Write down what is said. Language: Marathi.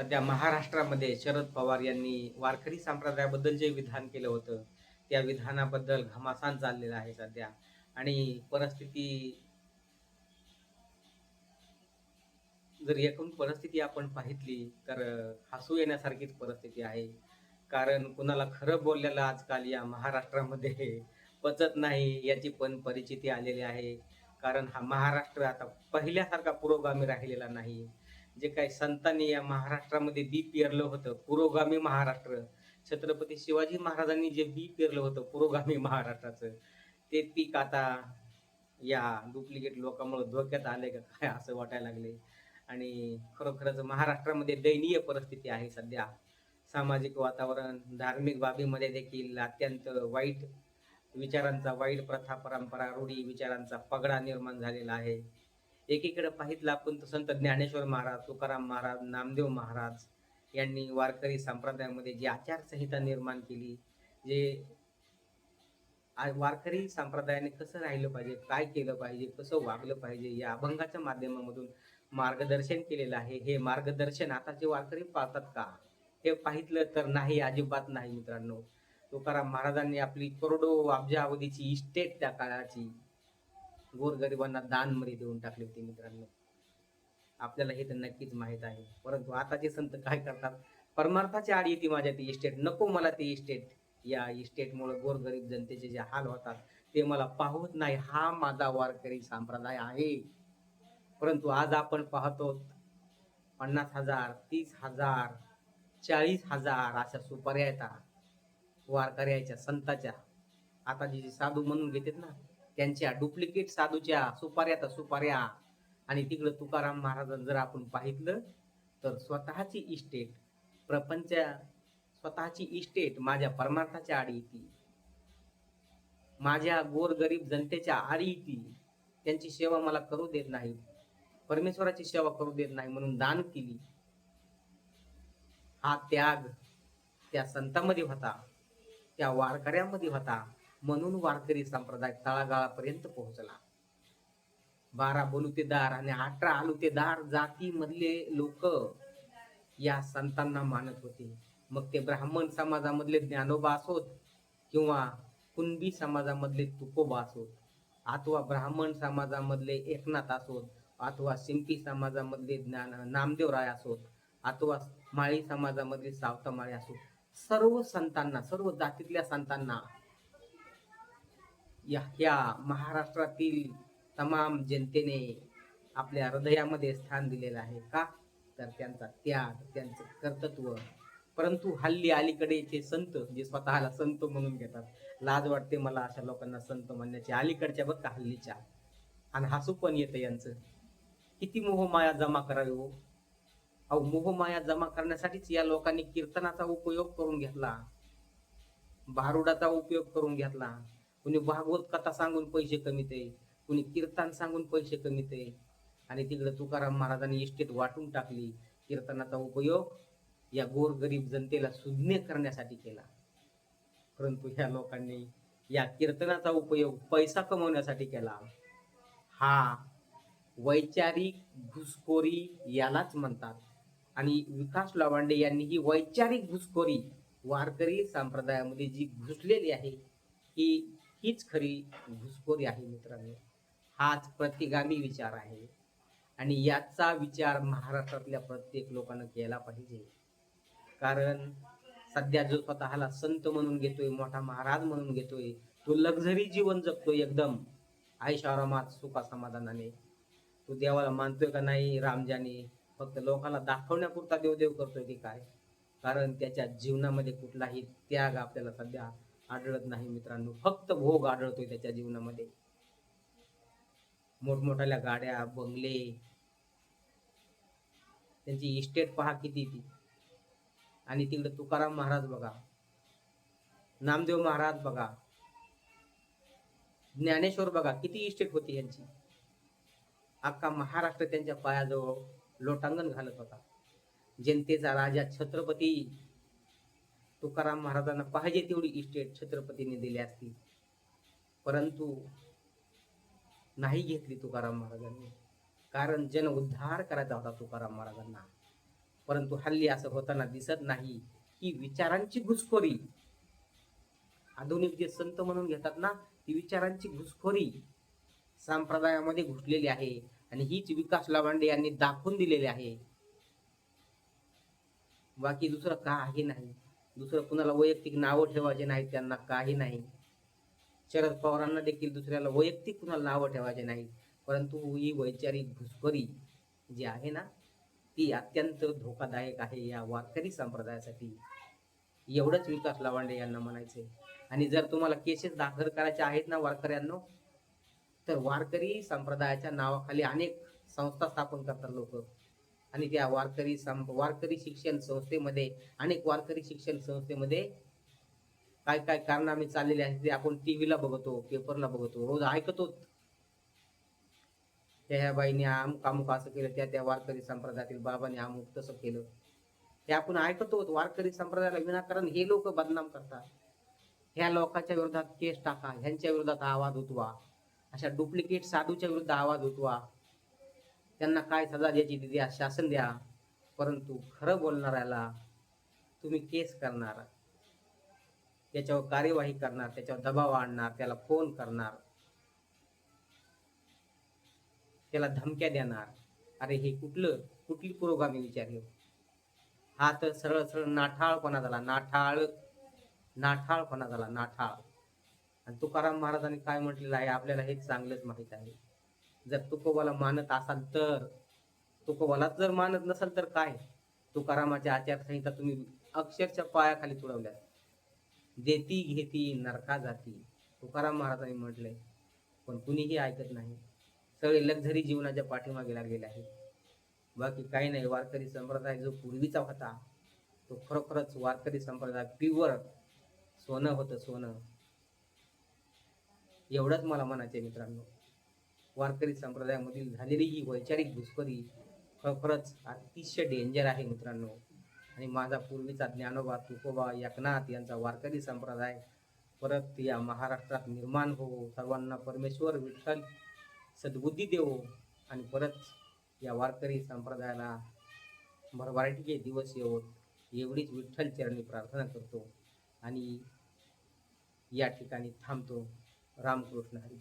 सध्या महाराष्ट्रामध्ये शरद पवार यांनी वारकरी संप्रदायाबद्दल जे विधान केलं होतं, त्या विधानाबद्दल घमासान चाललेला आहे सध्या. आणि परिस्थिती जर एकूण परिस्थिती आपण पाहितली तर हसू येण्यासारखीच परिस्थिती आहे. कारण कुणाला खरं बोललेलं आजकाल या महाराष्ट्रामध्ये पचत नाही याची पण परिस्थिती आलेली आहे. कारण हा महाराष्ट्र आता पहिल्यासारखा पुरोगामी राहिलेला नाही. जे काही संतांनी या महाराष्ट्रामध्ये बी पेरलं होतं, पुरोगामी महाराष्ट्र, छत्रपती शिवाजी महाराजांनी जे बी पेरलं होतं पुरोगामी महाराष्ट्राचं, ते पीक आता या डुप्लिकेट लोकांमुळे धोक्यात आले का काय असं वाटायला लागले. आणि खरोखरच महाराष्ट्रामध्ये दयनीय परिस्थिती आहे सध्या. सामाजिक वातावरण, धार्मिक बाबीमध्ये देखील अत्यंत वाईट विचारांचा, वाईट प्रथा, परंपरा, रूढी, विचारांचा पगडा निर्माण झालेला आहे. एकीकडे पाहितलं आपण तर संत ज्ञानेश्वर महाराज, तुकाराम महाराज, नामदेव महाराज यांनी वारकरी संप्रदायामध्ये जी आचारसंहिता निर्माण केली, जे वारकरी संप्रदायाने कसं राहिलं पाहिजे, काय केलं पाहिजे, कसं वागलं पाहिजे, या अभंगाच्या माध्यमामधून मार्गदर्शन केलेलं आहे. हे मार्गदर्शन आताचे वारकरी पाळतात का? हे पाहितलं तर नाही, अजिबात नाही मित्रांनो. तुकाराम महाराजांनी आपली करोडो अब्जावधीची इस्टेट त्या काळाची गोरगरिबांना दानमध्ये देऊन टाकली होती मित्रांनो. आपल्याला हे तर नक्कीच माहीत आहे. परंतु आताचे संत काय करतात? परमार्थाच्या आड येते माझ्या ती इस्टेट, नको मला ती इस्टेट. या इस्टेटमुळे गोरगरीब जनतेचे जे हाल होतात ते मला पाहत नाही. हा माझा वारकरी संप्रदाय आहे. परंतु आज आपण पाहतो 50,000, 30,000, 40,000 अशा सुपाऱ्या येतात वारकऱ्याच्या, संताच्या. आता जे साधू म्हणून घेतात ना, त्यांच्या डुप्लिकेट साधूच्या सुपाऱ्या तर सुपाऱ्या. आणि तिकडं तुकाराम महाराजांचं जर आपण पाहितलं तर स्वतःची इस्टेट, प्रपंच, स्वतःची इस्टेट माझ्या परमार्थाच्या आडी येते, माझ्या गोरगरीब जनतेच्या आडी येते. त्यांची सेवा मला करू देत नाही, परमेश्वराची सेवा करू देत नाही म्हणून दान केली. हा त्याग त्या संतांमध्ये होता, त्या वारकऱ्यांमध्ये होता. म्हणून वारकरी संप्रदाय तळागाळापर्यंत पोहोचला. 12 बलुतेदार आणि 18 आलुतेदार जातीमधले लोक या संतांना मानत होते. मग ते ब्राह्मण समाजामधले ज्ञानोबा असोत किंवा कुणबी समाजामधले तुकोबा असोत, अथवा ब्राह्मण समाजामधले एकनाथ असोत, अथवा शिंपी समाजामधले नामदेवराय असोत, अथवा माळी समाजामधले सावता माळी असोत, सर्व संतांना, सर्व जातीतल्या संतांना या महाराष्ट्रातील तमाम जनतेने आपल्या हृदयामध्ये स्थान दिलेलं आहे. का? तर त्यांचा त्याग, त्यांचं कर्तृत्व. परंतु हल्ली अलीकडे ते संत जे स्वतःला संत म्हणून घेतात, लाज वाटते मला अशा लोकांना संत म्हणण्याची, अलीकडच्या बघ का हल्लीच्या. आणि हसू पण येतं यांचं. किती मोहमाया जमा करावी हो. अहो, मोहमाया जमा करण्यासाठीच या लोकांनी कीर्तनाचा उपयोग करून घेतला, भारुडाचा उपयोग करून घेतला. कुणी भागवत कथा सांगून पैसे कमीते, कुणी कीर्तन सांगून पैसे कमीते. आणि तिकडे तुकाराम महाराजांनी इस्टेट वाटून टाकली. कीर्तनाचा उपयोग या गोरगरीब जनतेला सुज्ञ करण्यासाठी केला. परंतु ह्या लोकांनी या कीर्तनाचा उपयोग पैसा कमवण्यासाठी केला. हा वैचारिक घुसखोरी यालाच म्हणतात. आणि विकास लावांडे यांनी ही वैचारिक घुसखोरी वारकरी संप्रदायामध्ये जी घुसलेली आहे, हीच खरी घुसखोरी आहे मित्रांनो. हाच प्रतिगामी विचार आहे. आणि याचा विचार महाराष्ट्रातल्या प्रत्येक लोकांना केला पाहिजे. कारण सध्या जो स्वतःला संत म्हणून घेतोय, मोठा महाराज म्हणून घेतोय, तो लक्झरी जीवन जगतोय एकदम ऐशारामात, सुखा समाधानाने. तो देवाला मानतोय का नाही रामजाने, फक्त लोकांना दाखवण्यापुरता देवदेव करतोय की काय? कारण त्याच्या जीवनामध्ये कुठलाही त्याग आपल्याला सध्या आढळत नाही मित्रांनो. फक्त भोग आढळतोय त्याच्या जीवनामध्ये. मोठमोठ्या गाड्या, बंगले, त्यांची इस्टेट पहा किती ती. आणि तिकडे तुकाराम महाराज बघा, नामदेव महाराज बघा, ज्ञानेश्वर बघा, किती इस्टेट होती यांची. अख्खा महाराष्ट्र त्यांच्या पायाजवळ लोटांगण घालत होता. जनतेचा राजा छत्रपती तुकाराम महाराजांना पाहिजे तेवढी इस्टेट छत्रपतीने दिली असती, परंतु नाही घेतली तुकाराम महाराजांनी. कारण जन उद्धार करायचा होता तुकाराम महाराजांना. परंतु हल्ली असं होताना दिसत नाही. ही विचारांची घुसखोरी, आधुनिक जे संत म्हणून घेतात ना, ती विचारांची घुसखोरी संप्रदायामध्ये घुसलेली आहे. आणि हीच विकास लावांडे यांनी दाखवून दिलेली आहे. बाकी दुसरं काही नाही. दुसरं कुणाला वैयक्तिक नावं ठेवायचे नाहीत, त्यांना काही नाही. शरद पवारांना देखील दुसऱ्याला वैयक्तिक कुणाला नावं ठेवायचे नाहीत. परंतु ही वैचारिक घुसखोरी जी आहे ना, ती अत्यंत धोकादायक आहे या वारकरी संप्रदायासाठी. एवढंच विकास लावांडे यांना म्हणायचंय. आणि जर तुम्हाला केसेस दाखल करायचे आहेत ना वारकऱ्यांनो, तर वारकरी संप्रदायाच्या नावाखाली अनेक संस्था स्थापन करतात लोक. आणि त्या वारकरी शिक्षण संस्थेमध्ये, अनेक वारकरी शिक्षण संस्थेमध्ये काय काय कारनामे चाललेले आहेत ते आपण टीव्हीला बघतो, पेपरला बघतो, रोज ऐकतो. ह्या बाईने अमुक अमुक असं केलं, त्या वारकरी संप्रदायातील बाबाने अमुक तसं केलं, हे आपण ऐकतो. वारकरी संप्रदायाला विनाकारण हे लोक बदनाम करतात. ह्या लोकांच्या विरोधात केस टाका, ह्यांच्या विरोधात आवाज उठवा, अशा डुप्लिकेट साधूच्या विरुद्ध आवाज उठवा, त्यांना काय सजा द्यायची द्या, शासन द्या. परंतु खरं बोलणाऱ्याला तुम्ही केस करणार, त्याच्यावर कार्यवाही करणार, त्याच्यावर दबाव आणणार, त्याला फोन करणार, त्याला धमक्या देणार. अरे हे कुठली पुरोगामी विचार हे? हा तर सरळ सरळ नाठाळपणा झाला. नाठाळपणा झाला, नाठाळ. आणि तुकाराम महाराजांनी काय म्हटलेलं आहे आपल्याला हे चांगलंच माहित आहे. जर तुकोबाला मानत असाल तर, तुकोबालाच जर मानत नसाल तर काय? तुकारामाच्या आचारसंहिता तुम्ही अक्षरशः पायाखाली तुडवल्या. देती घेती नरका जाती, तुकाराम महाराजांनी म्हटलंय. पण कुणीही ऐकत नाही. सगळे लक्झरी जीवनाच्या पाठीमागे लागलेले आहे. बाकी काही नाही. वारकरी संप्रदाय जो पूर्वीचा होता, तो खरोखरच वारकरी संप्रदाय प्युअर सोनं होतं, सोनं. एवढंच मला म्हणायचे मित्रांनो. वारकरी संप्रदायामधील झालेली ही वैचारिक घुसखोरी खरोखरच अतिशय डेंजर आहे मित्रांनो. आणि माझा पूर्वीचा ज्ञानोबा, तुकोबा, एकनाथ यांचा वारकरी संप्रदाय परत या महाराष्ट्रात निर्माण हो. सर्वांना परमेश्वर विठ्ठल सद्बुद्धी देवो. आणि परत या वारकरी संप्रदायाला भरभराटीचे दिवस येवोत, एवढीच विठ्ठल चरणी प्रार्थना करतो आणि या ठिकाणी थांबतो. रामकृष्ण हरी.